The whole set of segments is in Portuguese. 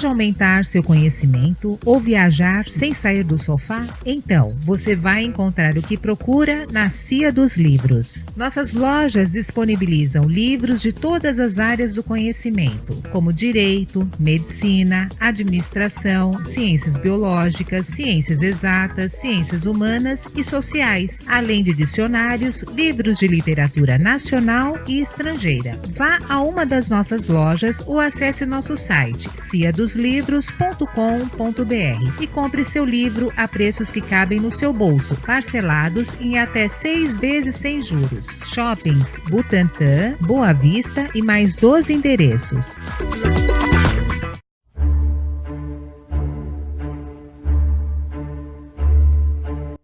Deseja aumentar seu conhecimento ou viajar sem sair do sofá? Então, você vai encontrar o que procura na Cia dos Livros. Nossas lojas disponibilizam livros de todas as áreas do conhecimento, como direito, medicina, administração, ciências biológicas, ciências exatas, ciências humanas e sociais, além de dicionários, livros de literatura nacional e estrangeira. Vá a uma das nossas lojas ou acesse o nosso site ciadoslivros.com.br e compre seu livro a preços que cabem no seu bolso, parcelados em até 6 vezes sem juros. Shoppings Butantã, Boa Vista e mais 12 endereços.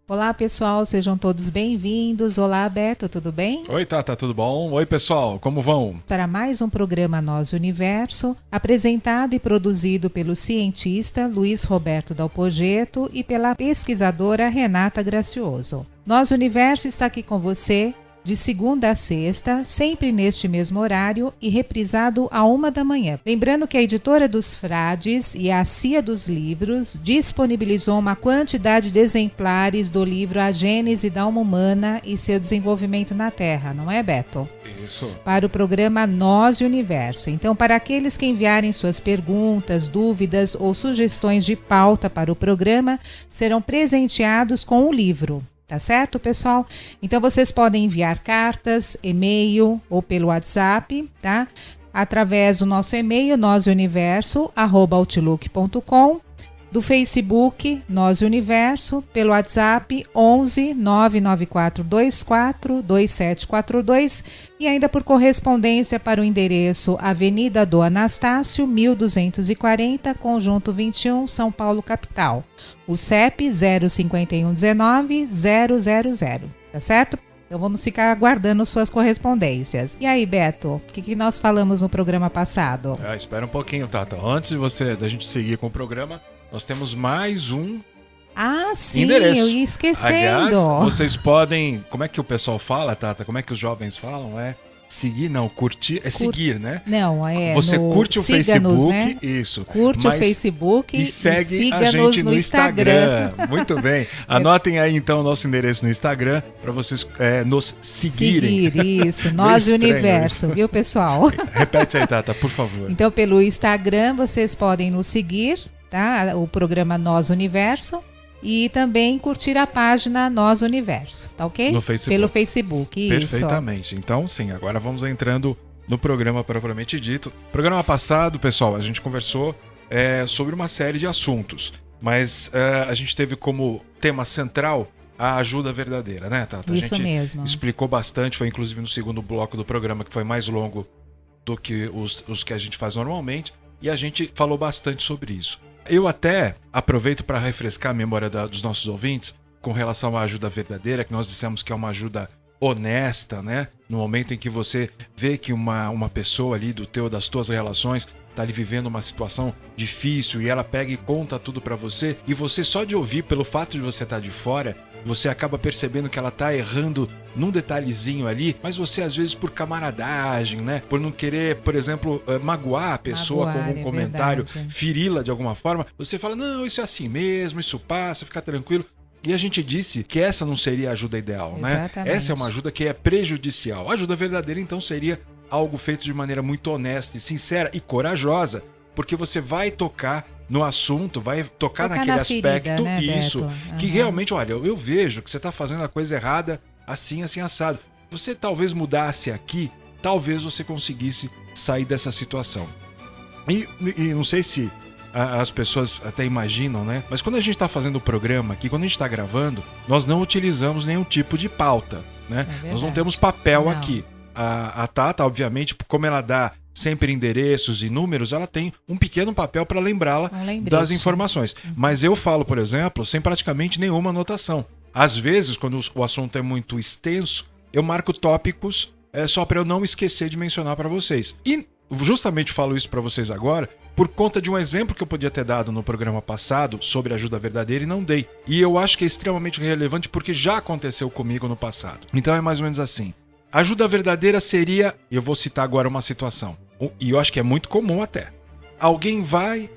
Olá pessoal, sejam todos bem-vindos. Olá Beto, tudo bem? Oi Tata, tudo bom? Oi pessoal, como vão? Para mais um programa Nós Universo, apresentado e produzido pelo cientista Luiz Roberto Dalpogetto e pela pesquisadora Renata Gracioso. Nós Universo está aqui com você de segunda a sexta, sempre neste mesmo horário e reprisado à 1h. Lembrando que a Editora dos Frades e a Cia dos Livros disponibilizou uma quantidade de exemplares do livro A Gênese da Alma Humana e seu Desenvolvimento na Terra, não é, Beto? Isso. Para o programa Nós e Universo. Então, para aqueles que enviarem suas perguntas, dúvidas ou sugestões de pauta para o programa, serão presenteados com o livro. Tá certo, pessoal? Então, vocês podem enviar cartas, e-mail ou pelo WhatsApp, tá? Através do nosso e-mail, nosuniverso@outlook.com, do Facebook, Nós Universo, pelo WhatsApp 11 994 24 2742 e ainda por correspondência para o endereço Avenida do Anastácio, 1240, Conjunto 21, São Paulo, capital. O CEP 05119-000, tá certo? Então vamos ficar aguardando suas correspondências. E aí, Beto, o que nós falamos no programa passado? Espera um pouquinho, Tata. Antes da gente seguir com o programa, nós temos mais um endereço. Eu ia esquecendo. Aliás, vocês podem... Como é que o pessoal fala, Tata? Como é que os jovens falam? Seguir, não, curtir, seguir, né? Não, você curte o Facebook, né? Isso. Curte o Facebook e siga-nos no Instagram. Muito bem. Anotem aí então o nosso endereço no Instagram para vocês nos seguirem. Isso. Nós e Universo, viu, pessoal? Repete aí, Tata, por favor. Então, pelo Instagram, vocês podem nos seguir, tá? O programa Nós Universo. E também curtir a página Nós Universo, tá ok? No Facebook. Pelo Facebook, isso. Perfeitamente. Então, sim, agora vamos entrando no programa propriamente dito. Programa passado, pessoal, a gente conversou sobre uma série de assuntos, mas a gente teve como tema central a ajuda verdadeira, né, Tata? Isso a gente mesmo. Explicou bastante, foi inclusive no segundo bloco do programa, que foi mais longo do que os que a gente faz normalmente, e a gente falou bastante sobre isso. Eu até aproveito para refrescar a memória dos nossos ouvintes com relação à ajuda verdadeira, que nós dissemos que é uma ajuda honesta, né? No momento em que você vê que uma pessoa ali das tuas relações está ali vivendo uma situação difícil e ela pega e conta tudo para você, e você só de ouvir, pelo fato de você estar de fora, você acaba percebendo que ela tá errando num detalhezinho ali, mas você às vezes por camaradagem, né? Por não querer, por exemplo, magoar a pessoa com algum comentário, feri-la de alguma forma, você fala, não, isso é assim mesmo, isso passa, fica tranquilo. E a gente disse que essa não seria a ajuda ideal, né? Exatamente. Essa é uma ajuda que é prejudicial. A ajuda verdadeira, então, seria algo feito de maneira muito honesta e sincera e corajosa, porque você vai tocar no assunto, vai tocar naquele aspecto, né, isso, Beto? que realmente, olha, eu vejo que você está fazendo a coisa errada assim, assim, assado. Você talvez mudasse aqui, talvez você conseguisse sair dessa situação. E não sei se as pessoas até imaginam, né? Mas quando a gente está fazendo o programa aqui, quando a gente está gravando, nós não utilizamos nenhum tipo de pauta, né? Nós não temos papel aqui. A Tata, obviamente, como ela dá sempre endereços e números, ela tem um pequeno papel para lembrá-la das informações. Mas eu falo, por exemplo, sem praticamente nenhuma anotação. Às vezes, quando o assunto é muito extenso, eu marco tópicos só para eu não esquecer de mencionar para vocês. E justamente falo isso para vocês agora por conta de um exemplo que eu podia ter dado no programa passado sobre ajuda verdadeira e não dei. E eu acho que é extremamente relevante porque já aconteceu comigo no passado. Então é mais ou menos assim. Ajuda verdadeira seria, eu vou citar agora uma situação, e eu acho que é muito comum até. Alguém vai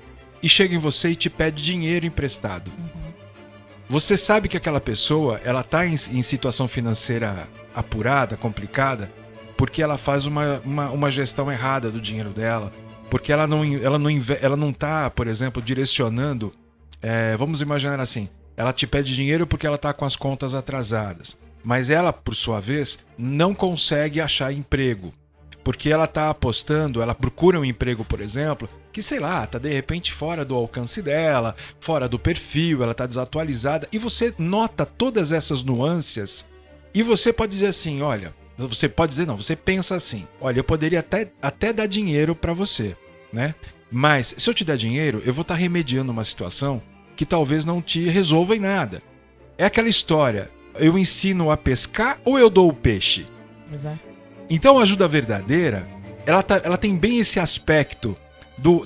e chega em você e te pede dinheiro emprestado. Você sabe que aquela pessoa, ela está em situação financeira apurada, complicada, porque ela faz uma gestão errada do dinheiro dela, porque ela não está, por exemplo, direcionando, vamos imaginar assim, ela te pede dinheiro porque ela está com as contas atrasadas, mas ela, por sua vez, não consegue achar emprego, porque ela está apostando, ela procura um emprego, por exemplo, que, sei lá, está de repente fora do alcance dela, fora do perfil, ela está desatualizada, e você nota todas essas nuances, e você pode dizer assim, olha, você pode dizer não, você pensa assim, olha, eu poderia até dar dinheiro para você, né? Mas se eu te der dinheiro, eu vou estar remediando uma situação que talvez não te resolva em nada. É aquela história, eu ensino a pescar ou eu dou o peixe? Exato. Então a ajuda verdadeira, ela tem bem esse aspecto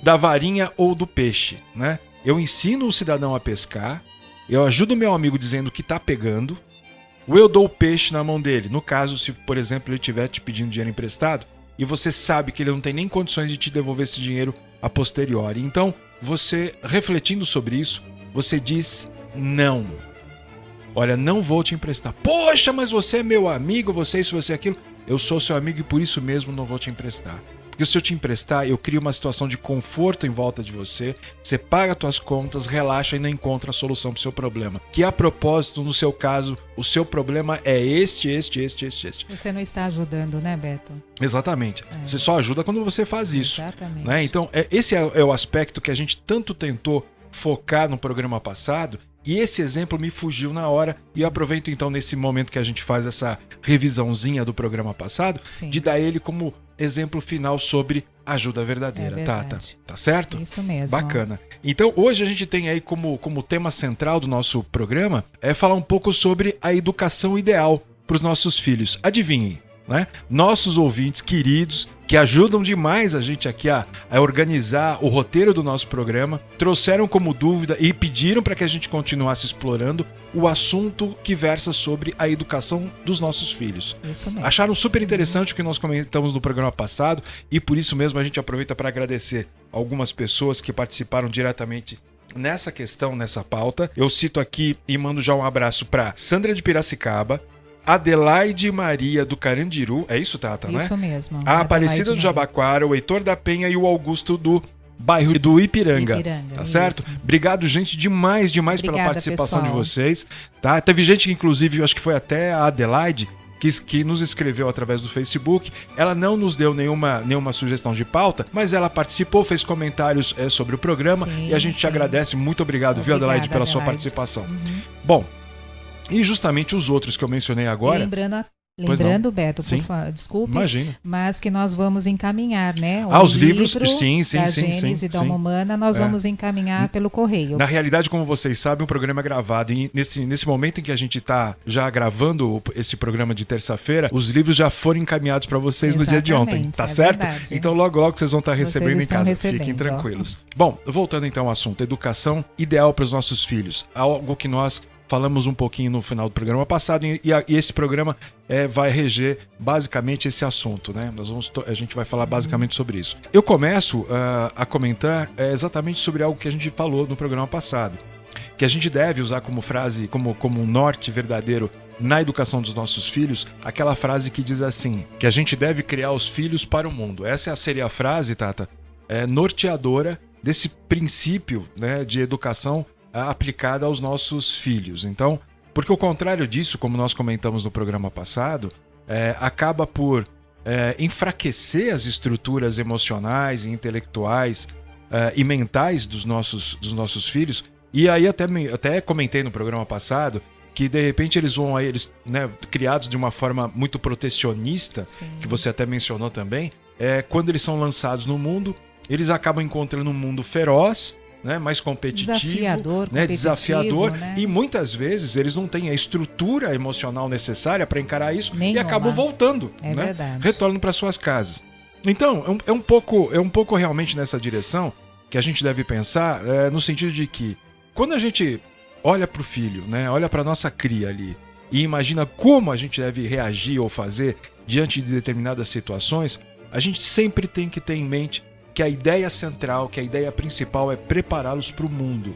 da varinha ou do peixe, né? Eu ensino o cidadão a pescar, eu ajudo o meu amigo dizendo que está pegando, ou eu dou o peixe na mão dele. No caso, se, por exemplo, ele estiver te pedindo dinheiro emprestado e você sabe que ele não tem nem condições de te devolver esse dinheiro a posteriori. Então, você, refletindo sobre isso, você diz não. Olha, não vou te emprestar. Poxa, mas você é meu amigo, você é isso, você é aquilo. Eu sou seu amigo e por isso mesmo não vou te emprestar. Porque se eu te emprestar, eu crio uma situação de conforto em volta de você, você paga as tuas contas, relaxa e não encontra a solução para o seu problema. Que a propósito, no seu caso, o seu problema é este. Você não está ajudando, né, Beto? Exatamente. Você só ajuda quando você faz isso. Exatamente. Né? Então, esse é o aspecto que a gente tanto tentou focar no programa passado, e esse exemplo me fugiu na hora, e eu aproveito então nesse momento que a gente faz essa revisãozinha do programa passado, Sim. de dar ele como exemplo final sobre ajuda verdadeira, Tata. Tá certo? Isso mesmo. Bacana. Então hoje a gente tem aí como tema central do nosso programa falar um pouco sobre a educação ideal para os nossos filhos. Adivinhem, né? Nossos ouvintes queridos, que ajudam demais a gente aqui a organizar o roteiro do nosso programa, trouxeram como dúvida e pediram para que a gente continuasse explorando o assunto que versa sobre a educação dos nossos filhos. Isso mesmo. Acharam super interessante o que nós comentamos no programa passado e por isso mesmo a gente aproveita para agradecer algumas pessoas que participaram diretamente nessa questão, nessa pauta. Eu cito aqui e mando já um abraço para Sandra de Piracicaba, Adelaide Maria do Carandiru, é isso, Tata, né? Isso mesmo. A Aparecida do Jabaquara, o Heitor da Penha e o Augusto do bairro do Ipiranga, tá certo? Isso. Obrigado, gente, demais Obrigada, pela participação pessoal. de vocês, tá? Teve gente que, inclusive, acho que foi até a Adelaide, que nos escreveu através do Facebook. Ela não nos deu nenhuma sugestão de pauta, mas ela participou, fez comentários sobre o programa. Sim, e a gente te agradece. Muito obrigado, viu, Adelaide, pela sua participação. Bom, e justamente os outros que eu mencionei agora... Lembrando, Beto, por favor, desculpe, imagina, mas que nós vamos encaminhar, né? Os livros, sim, da Gênese da Alma Humana, nós vamos encaminhar pelo correio. Na realidade, como vocês sabem, o programa é gravado. E nesse momento em que a gente está já gravando esse programa de terça-feira, os livros já foram encaminhados para vocês no dia de ontem, tá certo? Verdade. Então logo vocês vão estar recebendo em casa. Fiquem ó. Tranquilos. Bom, voltando então ao assunto, educação ideal para os nossos filhos. Algo que nós falamos um pouquinho no final do programa passado e esse programa vai reger basicamente esse assunto, né? A gente vai falar basicamente sobre isso. Eu começo a comentar exatamente sobre algo que a gente falou no programa passado, que a gente deve usar como frase, como um norte verdadeiro na educação dos nossos filhos, aquela frase que diz assim, que a gente deve criar os filhos para o mundo. Essa seria a frase, Tata, norteadora desse princípio, né, de educação aplicada aos nossos filhos. Então, porque o contrário disso, como nós comentamos no programa passado, acaba por enfraquecer as estruturas emocionais e intelectuais e mentais dos nossos filhos. E aí até comentei no programa passado que de repente eles vão aí, né, criados de uma forma muito protecionista, Sim. que você até mencionou também, quando eles são lançados no mundo, eles acabam encontrando um mundo feroz, né, mais competitivo, desafiador, né? E muitas vezes eles não têm a estrutura emocional necessária para encarar isso e acabam voltando, né? Verdade. Retornam para suas casas. Então, é um pouco realmente nessa direção que a gente deve pensar, no sentido de que quando a gente olha para o filho, né, olha para nossa cria ali e imagina como a gente deve reagir ou fazer diante de determinadas situações, a gente sempre tem que ter em mente que a ideia central, que a ideia principal é prepará-los para o mundo.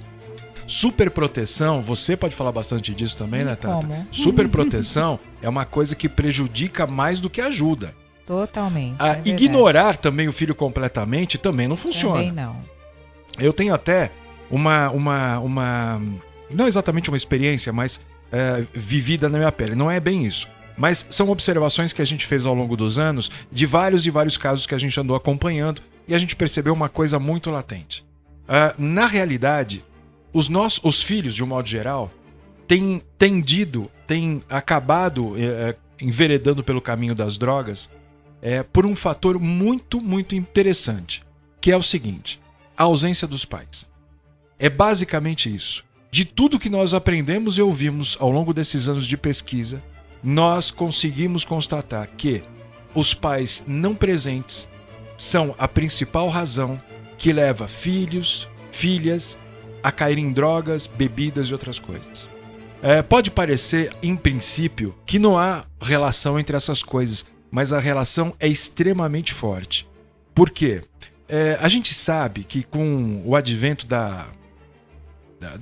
Superproteção, você pode falar bastante disso também, né, Tata? Como? Superproteção é uma coisa que prejudica mais do que ajuda. Totalmente. Ignorar também o filho completamente também não funciona. Também não. Eu tenho até não exatamente uma experiência, mas vivida na minha pele. Não é bem isso. Mas são observações que a gente fez ao longo dos anos de vários casos que a gente andou acompanhando e a gente percebeu uma coisa muito latente. Na realidade, os filhos, de um modo geral, têm acabado enveredando pelo caminho das drogas por um fator muito, muito interessante, que é o seguinte: a ausência dos pais. É basicamente isso. De tudo que nós aprendemos e ouvimos ao longo desses anos de pesquisa, nós conseguimos constatar que os pais não presentes são a principal razão que leva filhos, filhas a cair em drogas, bebidas e outras coisas. Pode parecer, em princípio, que não há relação entre essas coisas, mas a relação é extremamente forte. Por quê? A gente sabe que com o advento da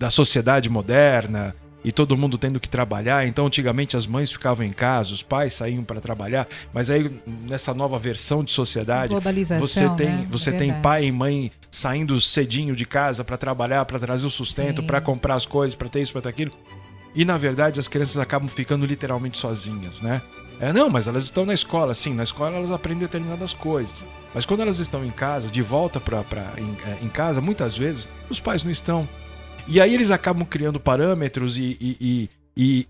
sociedade moderna e todo mundo tendo que trabalhar, então antigamente as mães ficavam em casa, os pais saíam para trabalhar, mas aí nessa nova versão de sociedade, você tem pai e mãe saindo cedinho de casa para trabalhar, para trazer o sustento, para comprar as coisas, para ter isso, para ter aquilo. E na verdade as crianças acabam ficando literalmente sozinhas, né? Não, mas elas estão na escola, sim, na escola elas aprendem determinadas coisas. Mas quando elas estão em casa, de volta em casa, muitas vezes os pais não estão. E aí eles acabam criando parâmetros e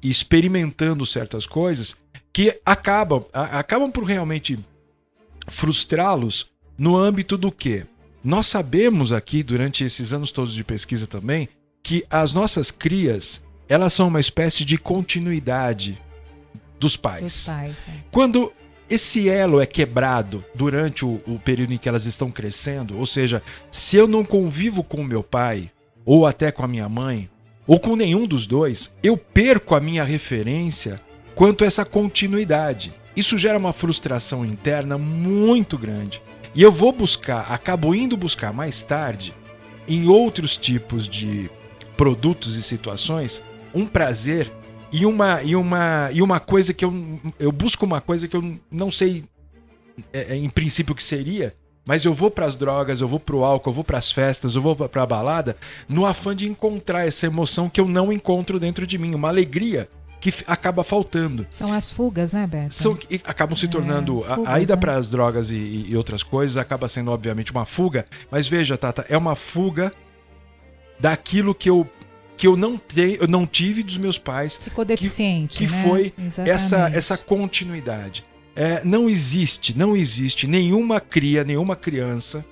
experimentando certas coisas que acabam por realmente frustrá-los no âmbito do quê? Nós sabemos aqui, durante esses anos todos de pesquisa também, que as nossas crias, elas são uma espécie de continuidade dos pais. Quando esse elo é quebrado durante o período em que elas estão crescendo, ou seja, se eu não convivo com o meu pai, ou até com a minha mãe, ou com nenhum dos dois, eu perco a minha referência quanto a essa continuidade. Isso gera uma frustração interna muito grande. E eu acabo indo buscar mais tarde, em outros tipos de produtos e situações, um prazer e uma coisa que eu busco uma coisa que eu não sei em princípio o que seria, mas eu vou para as drogas, eu vou para o álcool, eu vou para as festas, eu vou para a balada, no afã de encontrar essa emoção que eu não encontro dentro de mim, uma alegria que acaba faltando. São as fugas, né, Beto? Acabam se tornando... fugas, a ida né? para as drogas e outras coisas acaba sendo, obviamente, uma fuga, mas veja, Tata, é uma fuga daquilo que eu não tive dos meus pais. Ficou deficiente, que né? foi Exatamente. essa continuidade. Não existe nenhuma criança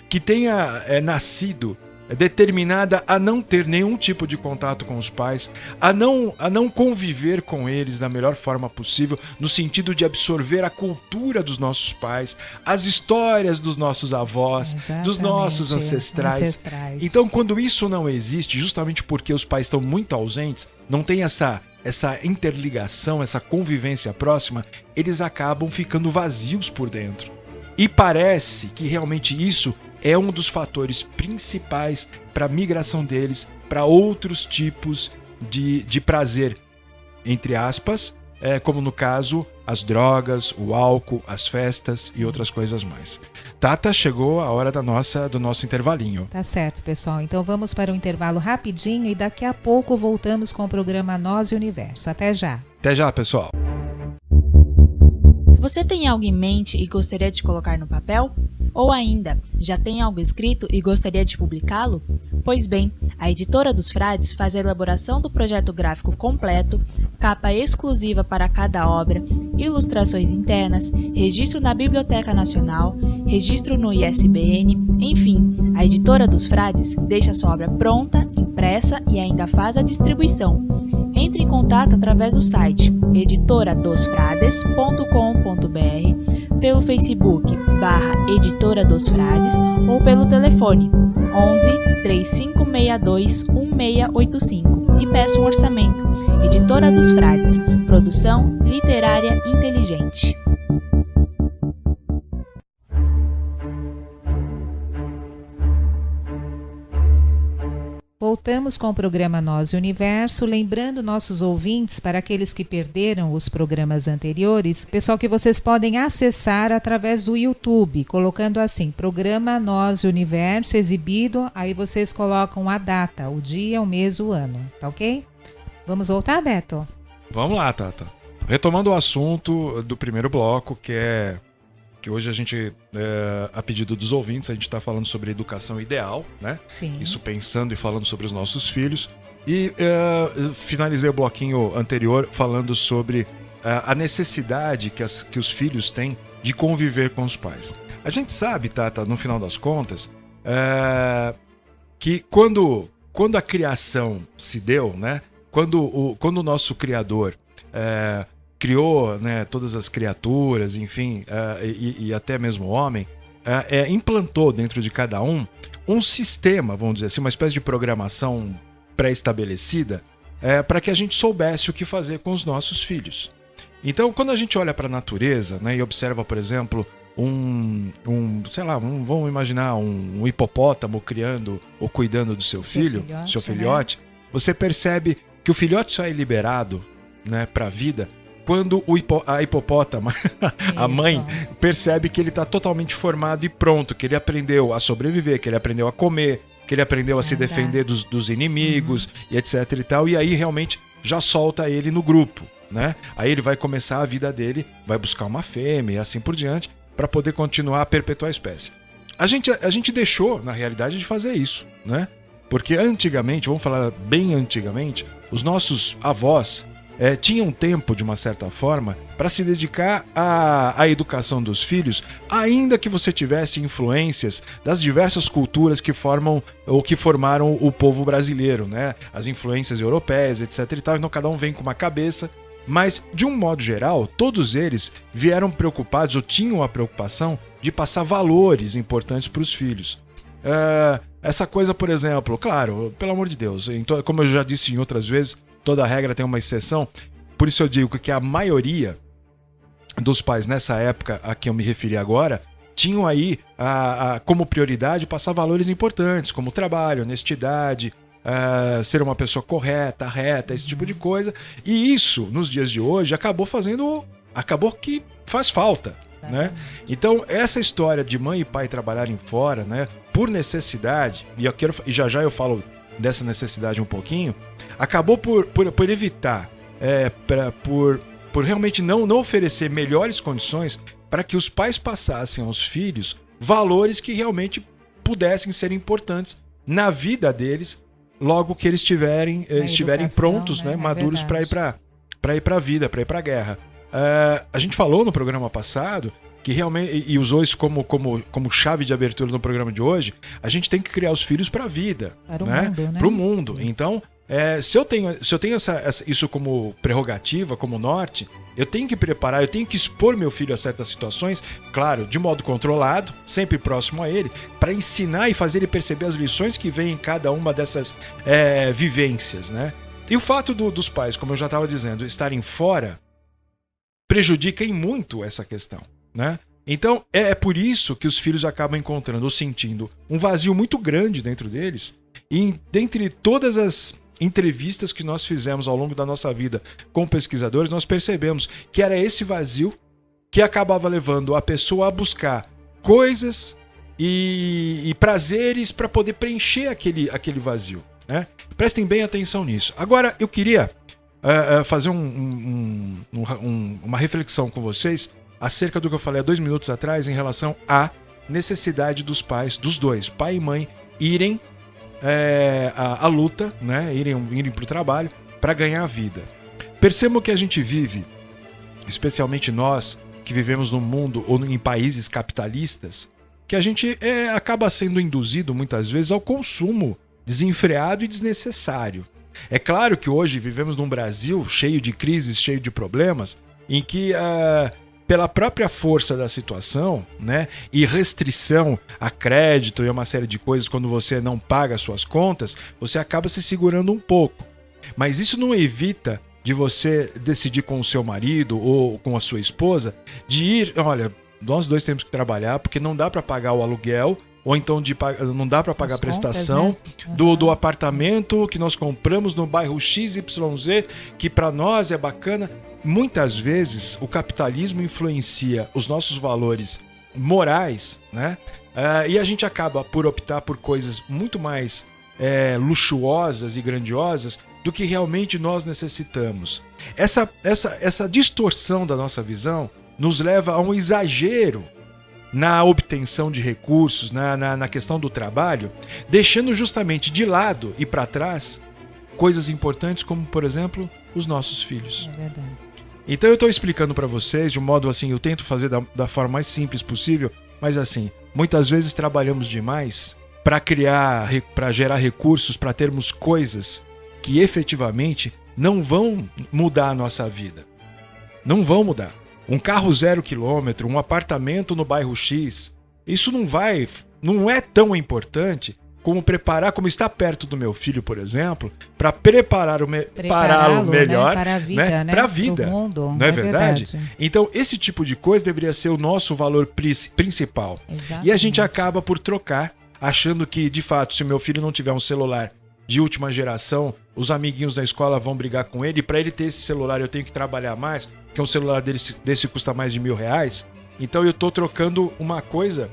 que tenha nascido determinada a não ter nenhum tipo de contato com os pais, a não conviver com eles da melhor forma possível, no sentido de absorver a cultura dos nossos pais, as histórias dos nossos avós, dos nossos ancestrais. Então, quando isso não existe, justamente porque os pais estão muito ausentes, não tem essa interligação, essa convivência próxima, eles acabam ficando vazios por dentro. E parece que realmente isso é um dos fatores principais para a migração deles para outros tipos de prazer, entre aspas, como no caso as drogas, o álcool, as festas e outras coisas mais. Tata, chegou a hora do nosso intervalinho. Tá certo, pessoal. Então vamos para um intervalo rapidinho e daqui a pouco voltamos com o programa Nós e Universo. Até já. Até já, pessoal. Você tem algo em mente e gostaria de colocar no papel? Ou ainda, já tem algo escrito e gostaria de publicá-lo? Pois bem, a Editora dos Frades faz a elaboração do projeto gráfico completo, capa exclusiva para cada obra, ilustrações internas, registro na Biblioteca Nacional, registro no ISBN, enfim, a Editora dos Frades deixa sua obra pronta, impressa e ainda faz a distribuição. Entre em contato através do site editoradosfrades.com.br, pelo Facebook /Editora dos Frades ou pelo telefone 11 3562 1685 e peça um orçamento. Editora dos Frades, produção literária inteligente. voltamos com o programa Nós e Universo, lembrando nossos ouvintes, para aqueles que perderam os programas anteriores, pessoal, que vocês podem acessar através do YouTube, colocando assim, programa Nós e Universo exibido, aí vocês colocam a data, o dia, o mês, o ano, tá ok? Vamos voltar, Beto? Vamos lá, Tata. Retomando o assunto do primeiro bloco, que hoje a gente, a pedido dos ouvintes, a gente está falando sobre educação ideal, né? Sim. Isso pensando e falando sobre os nossos filhos. E finalizei o bloquinho anterior falando sobre a necessidade que os filhos têm de conviver com os pais. A gente sabe, Tata, no final das contas, que quando a criação se deu, né? Quando o nosso Criador criou, né, todas as criaturas, enfim, e até mesmo o homem, implantou dentro de cada um sistema, vamos dizer assim, uma espécie de programação pré-estabelecida para que a gente soubesse o que fazer com os nossos filhos. Então, quando a gente olha para a natureza, né, e observa, por exemplo, vamos imaginar um hipopótamo criando ou cuidando do seu filho, seu filhote, né? Você percebe que o filhote só é liberado, né, para a vida quando a hipopótama, a mãe, percebe que ele está totalmente formado e pronto, que ele aprendeu a sobreviver, que ele aprendeu a comer, que ele aprendeu a se defender dos inimigos, e etc e tal, e aí realmente já solta ele no grupo, né? Aí ele vai começar a vida dele, vai buscar uma fêmea e assim por diante, para poder continuar a perpetuar a espécie. A gente deixou, na realidade, de fazer isso, né? Porque antigamente, vamos falar bem antigamente, os nossos avós tinham tempo, de uma certa forma, para se dedicar à educação dos filhos, ainda que você tivesse influências das diversas culturas que formam ou que formaram o povo brasileiro, né? As influências europeias, etc e tal, então cada um vem com uma cabeça, mas, de um modo geral, todos eles vieram preocupados ou tinham a preocupação de passar valores importantes para os filhos. Essa coisa, por exemplo, claro, pelo amor de Deus, como eu já disse em outras vezes, toda regra tem uma exceção, por isso eu digo que a maioria dos pais nessa época a que eu me referi agora, tinham aí como prioridade passar valores importantes, como trabalho, honestidade, ser uma pessoa correta, reta, esse tipo de coisa, e isso, nos dias de hoje, acabou que faz falta, né? Então, essa história de mãe e pai trabalharem fora, né, por necessidade, e já eu falo dessa necessidade um pouquinho, acabou por evitar, por realmente não oferecer melhores condições para que os pais passassem aos filhos valores que realmente pudessem ser importantes na vida deles, logo que eles estiverem prontos, né, maduros para ir para a vida, para ir para a guerra. A gente falou no programa passado que realmente, e usou isso como chave de abertura no programa de hoje, a gente tem que criar os filhos para a vida, para o mundo, né? Para o mundo. Então, se eu tenho isso como prerrogativa, como norte, eu tenho que preparar, eu tenho que expor meu filho a certas situações, claro, de modo controlado, sempre próximo a ele, para ensinar e fazer ele perceber as lições que vem em cada uma dessas vivências, né? E o fato dos pais, como eu já estava dizendo, estarem fora, prejudica em muito essa questão, né? Então, é por isso que os filhos acabam encontrando ou sentindo um vazio muito grande dentro deles, e dentre todas as entrevistas que nós fizemos ao longo da nossa vida com pesquisadores, nós percebemos que era esse vazio que acabava levando a pessoa a buscar coisas e prazeres para poder preencher aquele vazio, né? Prestem bem atenção nisso. Agora, eu queria fazer uma reflexão com vocês acerca do que eu falei há 2 minutos atrás em relação à necessidade dos pais, dos dois, pai e mãe, irem à luta, né? irem para o trabalho para ganhar a vida. Percebam que a gente vive, especialmente nós que vivemos num mundo ou em países capitalistas, que a gente acaba sendo induzido muitas vezes ao consumo desenfreado e desnecessário. É claro que hoje vivemos num Brasil cheio de crises, cheio de problemas, em que pela própria força da situação, né, e restrição a crédito e uma série de coisas, quando você não paga as suas contas, você acaba se segurando um pouco. Mas isso não evita de você decidir com o seu marido ou com a sua esposa de ir, olha, nós dois temos que trabalhar porque não dá para pagar o aluguel ou então não dá para pagar a prestação contas, do apartamento que nós compramos no bairro XYZ, que para nós é bacana. Muitas vezes o capitalismo influencia os nossos valores morais, né? E a gente acaba por optar por coisas muito mais luxuosas e grandiosas do que realmente nós necessitamos. Essa distorção da nossa visão nos leva a um exagero na obtenção de recursos, na questão do trabalho, deixando justamente de lado e para trás coisas importantes como, por exemplo, os nossos filhos. É verdade. Então eu estou explicando para vocês de um modo assim, eu tento fazer da forma mais simples possível, mas assim, muitas vezes trabalhamos demais para gerar recursos, para termos coisas que efetivamente não vão mudar a nossa vida. Não vão mudar. Um carro 0 km, um apartamento no bairro X, isso não é tão importante como estar perto do meu filho, por exemplo, para prepará-lo melhor, né? Para a vida, né? Para a vida, pro mundo, não é verdade? Então, esse tipo de coisa deveria ser o nosso valor principal. Exatamente. E a gente acaba por trocar, achando que, de fato, se o meu filho não tiver um celular de última geração, os amiguinhos da escola vão brigar com ele, e para ele ter esse celular eu tenho que trabalhar mais, porque um celular desse custa mais de R$1.000, então eu estou trocando uma coisa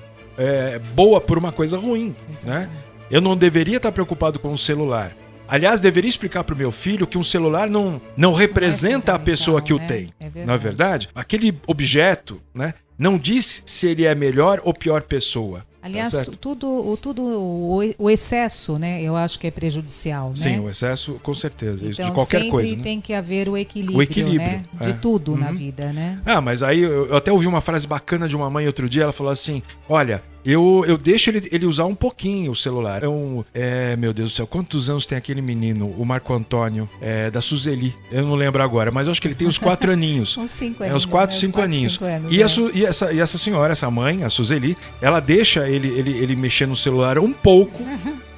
boa por uma coisa ruim, né? Eu não deveria estar preocupado com o celular. Aliás, deveria explicar para o meu filho que um celular não representa a pessoa que o tem. Não é verdade? Aquele objeto, né, não diz se ele é melhor ou pior pessoa. Aliás, tá o excesso, né, eu acho que é prejudicial, né? Sim, o excesso, com certeza. Então, isso de qualquer coisa. sempre tem que haver o equilíbrio, né? De tudo na vida, né? Mas aí eu até ouvi uma frase bacana de uma mãe outro dia, ela falou assim, olha, eu deixo ele usar um pouquinho o celular. Meu Deus do céu, quantos anos tem aquele menino, o Marco Antônio, da Suzeli? Eu não lembro agora, mas eu acho que ele tem uns 4 aninhos. Uns 5 aninhos. Uns 4, 5 aninhos. E essa senhora, essa mãe, a Suzeli, ela deixa ele mexer no celular um pouco,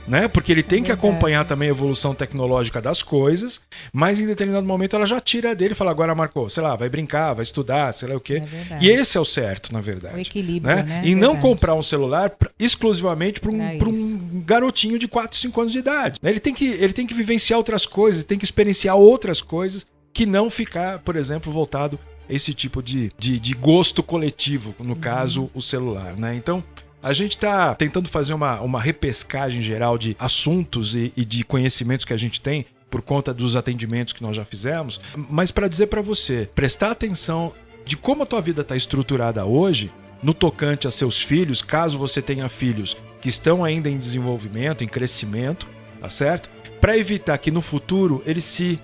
né? Porque ele tem que acompanhar também a evolução tecnológica das coisas, mas em determinado momento ela já tira dele e fala, agora Marco, sei lá, vai brincar, vai estudar, sei lá o quê. E esse é o certo, na verdade. O equilíbrio, né? E não comprar um celular exclusivamente para um garotinho de 4, 5 anos de idade. Ele tem que vivenciar outras coisas, tem que experienciar outras coisas que não ficar, por exemplo, voltado a esse tipo de gosto coletivo, no caso, o celular, né? Então, a gente está tentando fazer uma repescagem geral de assuntos e de conhecimentos que a gente tem por conta dos atendimentos que nós já fizemos, mas para dizer para você, prestar atenção de como a tua vida está estruturada hoje, no tocante a seus filhos, caso você tenha filhos que estão ainda em desenvolvimento, em crescimento, tá certo? Para evitar que no futuro eles se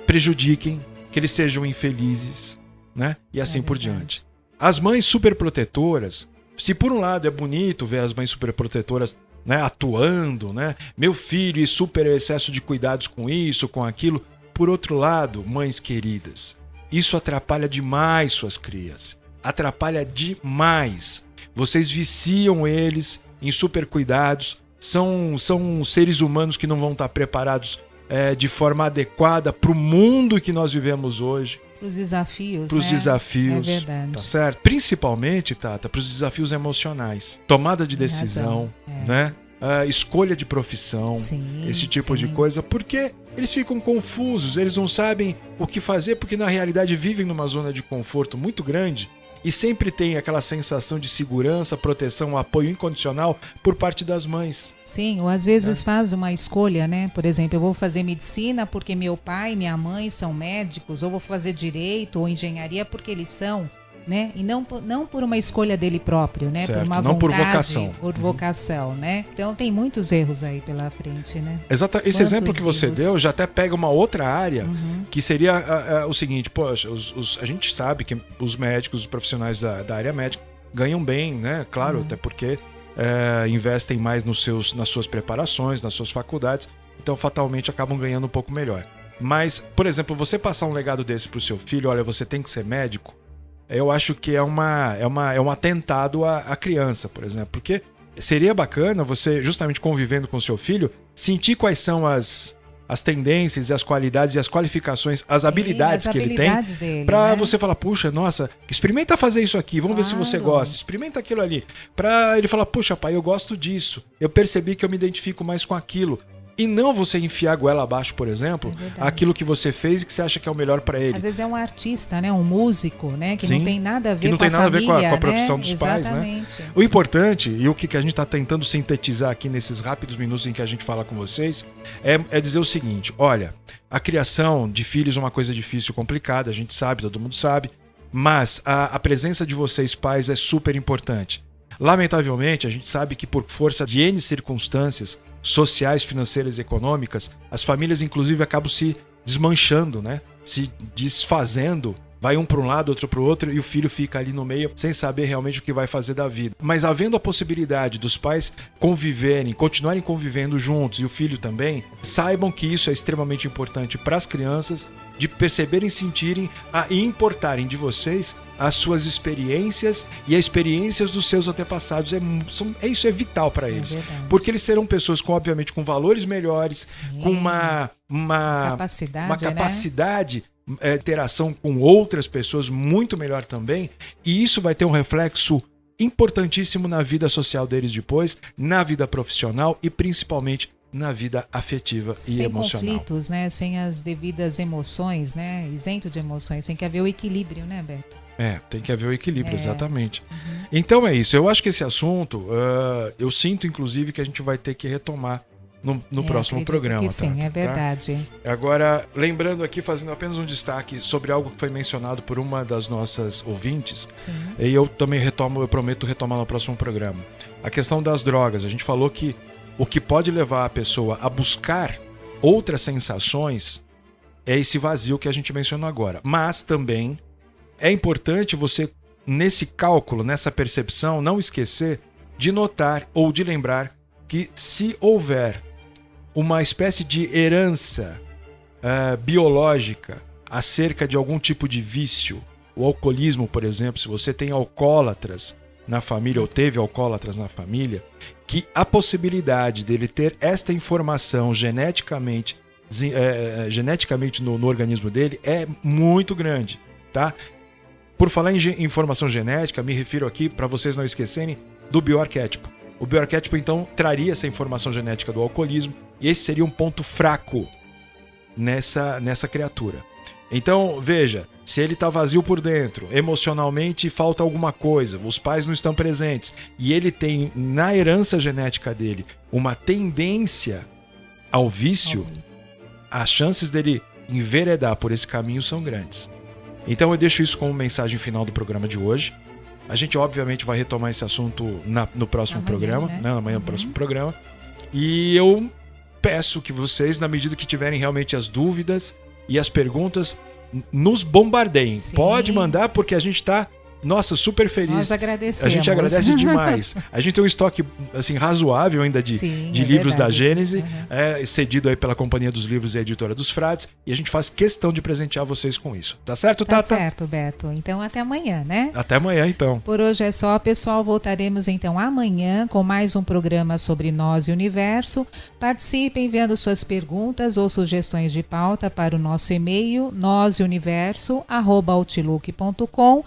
prejudiquem, que eles sejam infelizes, né? E assim por diante. As mães superprotetoras, se por um lado é bonito ver as mães superprotetoras, né, atuando, né, meu filho e super excesso de cuidados com isso, com aquilo, por outro lado, mães queridas, isso atrapalha demais suas crias, atrapalha demais. Vocês viciam eles em super cuidados, são seres humanos que não vão estar preparados de forma adequada para o mundo que nós vivemos hoje. Para os desafios, para os desafios, é verdade. Tá certo? Principalmente, Tata, para os desafios emocionais. Tomada de decisão, né? Escolha de profissão, esse tipo de coisa, porque eles ficam confusos, eles não sabem o que fazer, porque na realidade vivem numa zona de conforto muito grande e sempre tem aquela sensação de segurança, proteção, apoio incondicional por parte das mães. Sim, ou às vezes faz uma escolha, né? Por exemplo, eu vou fazer medicina porque meu pai e minha mãe são médicos, ou vou fazer direito ou engenharia porque eles são, né? E não por uma escolha dele próprio, né? Certo, por uma não vontade, por vocação. Por vocação, né? Então tem muitos erros aí pela frente, né? Exato. Esse exemplo que você deu já até pega uma outra área, que seria o seguinte, poxa, a gente sabe que os médicos, os profissionais da área médica ganham bem, né? Claro, até porque investem mais nas suas preparações, nas suas faculdades, então fatalmente acabam ganhando um pouco melhor. Mas, por exemplo, você passar um legado desse para o seu filho, olha, você tem que ser médico, eu acho que é um atentado à criança, por exemplo, porque seria bacana você, justamente convivendo com seu filho, sentir quais são as as tendências, as qualidades e as qualificações, as Sim, habilidades as que ele habilidades tem, dele, para né? você falar, puxa, nossa, experimenta fazer isso aqui, vamos ver se você Claro. gosta, experimenta aquilo ali. Para ele falar, puxa, pai, eu gosto disso, eu percebi que eu me identifico mais com aquilo. E não você enfiar a goela abaixo, por exemplo, É verdade. aquilo que você fez e que você acha que é o melhor para ele. Às vezes é um artista, né? Um músico, né? Que Sim, não tem nada a ver que não com a tem nada a ver família, com a profissão né? dos pais, né? Exatamente. O importante, e o que a gente está tentando sintetizar aqui nesses rápidos minutos em que a gente fala com vocês, é dizer o seguinte, olha, a criação de filhos é uma coisa difícil e complicada, a gente sabe, todo mundo sabe, mas a presença de vocês pais é super importante. Lamentavelmente, a gente sabe que por força de N circunstâncias sociais, financeiras e econômicas, as famílias inclusive acabam se desmanchando, né? Se desfazendo, vai um para um lado, outro para o outro, e o filho fica ali no meio sem saber realmente o que vai fazer da vida. Mas havendo a possibilidade dos pais conviverem, continuarem convivendo juntos, e o filho também, saibam que isso é extremamente importante para as crianças, de perceberem, sentirem e importarem de vocês as suas experiências e as experiências dos seus antepassados. Isso é vital para eles. verdade. Porque eles serão pessoas, obviamente, com valores melhores, Sim. com uma Capacidade, né? interação com outras pessoas muito melhor também, e isso vai ter um reflexo importantíssimo na vida social deles depois, na vida profissional e principalmente na vida afetiva e Sem emocional. conflitos, né? Sem as devidas emoções, né? Isento de emoções. Tem que haver o equilíbrio, né, Beto? Tem que haver o equilíbrio, exatamente. Então é isso, eu acho que esse assunto, eu sinto inclusive que a gente vai ter que retomar no próximo acredito programa. que sim, tá? é verdade. Agora, lembrando aqui, fazendo apenas um destaque sobre algo que foi mencionado por uma das nossas ouvintes, Sim. e eu também eu prometo retomar no próximo programa. A questão das drogas, a gente falou que o que pode levar a pessoa a buscar outras sensações é esse vazio que a gente mencionou agora. Mas também é importante você, nesse cálculo, nessa percepção, não esquecer de notar ou de lembrar que se houver uma espécie de herança biológica acerca de algum tipo de vício, o alcoolismo, por exemplo, se você tem alcoólatras na família ou teve alcoólatras na família, que a possibilidade dele ter esta informação geneticamente no organismo dele é muito grande, tá? Por falar em informação genética, me refiro aqui, para vocês não esquecerem, do bioarquétipo. O bioarquétipo, então, traria essa informação genética do alcoolismo, e esse seria um ponto fraco nessa criatura. Então, veja, se ele está vazio por dentro, emocionalmente falta alguma coisa, os pais não estão presentes, e ele tem, na herança genética dele, uma tendência ao vício, as chances dele enveredar por esse caminho são grandes. Então eu deixo isso como mensagem final do programa de hoje. A gente obviamente vai retomar esse assunto no próximo programa, né? Amanhã no próximo programa. E eu peço que vocês, na medida que tiverem realmente as dúvidas e as perguntas, nos bombardeiem. Sim. Pode mandar, porque a gente está, nossa, super feliz. Nós agradecemos. A gente agradece demais. A gente tem um estoque assim, razoável ainda de livros da Gênese, cedido aí pela Companhia dos Livros e a Editora dos Frades, e a gente faz questão de presentear vocês com isso. Tá certo, Tata? Tá certo, Beto. Então até amanhã, né? Até amanhã, então. Por hoje é só, pessoal. Voltaremos então amanhã com mais um programa sobre nós e o universo. Participem enviando suas perguntas ou sugestões de pauta para o nosso e-mail noseuniverso@outlook.com.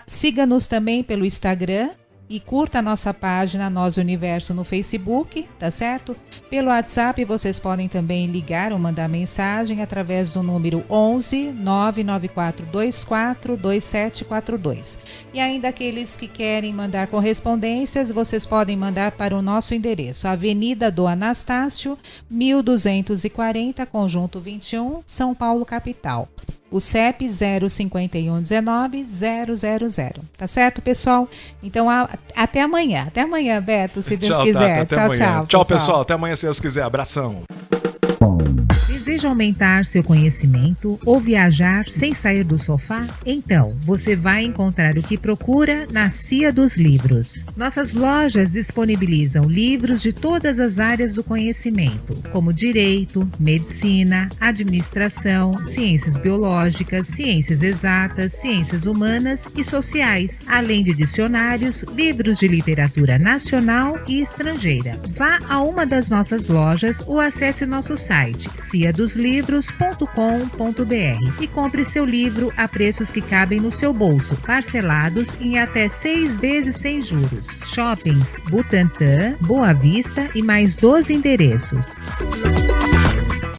Siga-nos também pelo Instagram e curta a nossa página Nós Universo no Facebook, tá certo? Pelo WhatsApp vocês podem também ligar ou mandar mensagem através do número 11 994 24 2742. E ainda aqueles que querem mandar correspondências, vocês podem mandar para o nosso endereço, Avenida do Anastácio, 1240, Conjunto 21, São Paulo, capital. O CEP 05119-000. Tá certo, pessoal? Então, até amanhã. Até amanhã, Beto, se Deus quiser. Tchau, tchau. Tchau, pessoal. Até amanhã, se Deus quiser. Abração. Deseja Deseja aumentar seu conhecimento ou viajar sem sair do sofá? Então, você vai encontrar o que procura na Cia dos Livros. Nossas lojas disponibilizam livros de todas as áreas do conhecimento, como direito, medicina, administração, ciências biológicas, ciências exatas, ciências humanas e sociais, além de dicionários, livros de literatura nacional e estrangeira. Vá a uma das nossas lojas ou acesse o nosso site ciadoslivros.com.br e compre seu livro a preços que cabem no seu bolso, parcelados em até 6 vezes sem juros. Shoppings Butantã, Boa Vista e mais 12 endereços.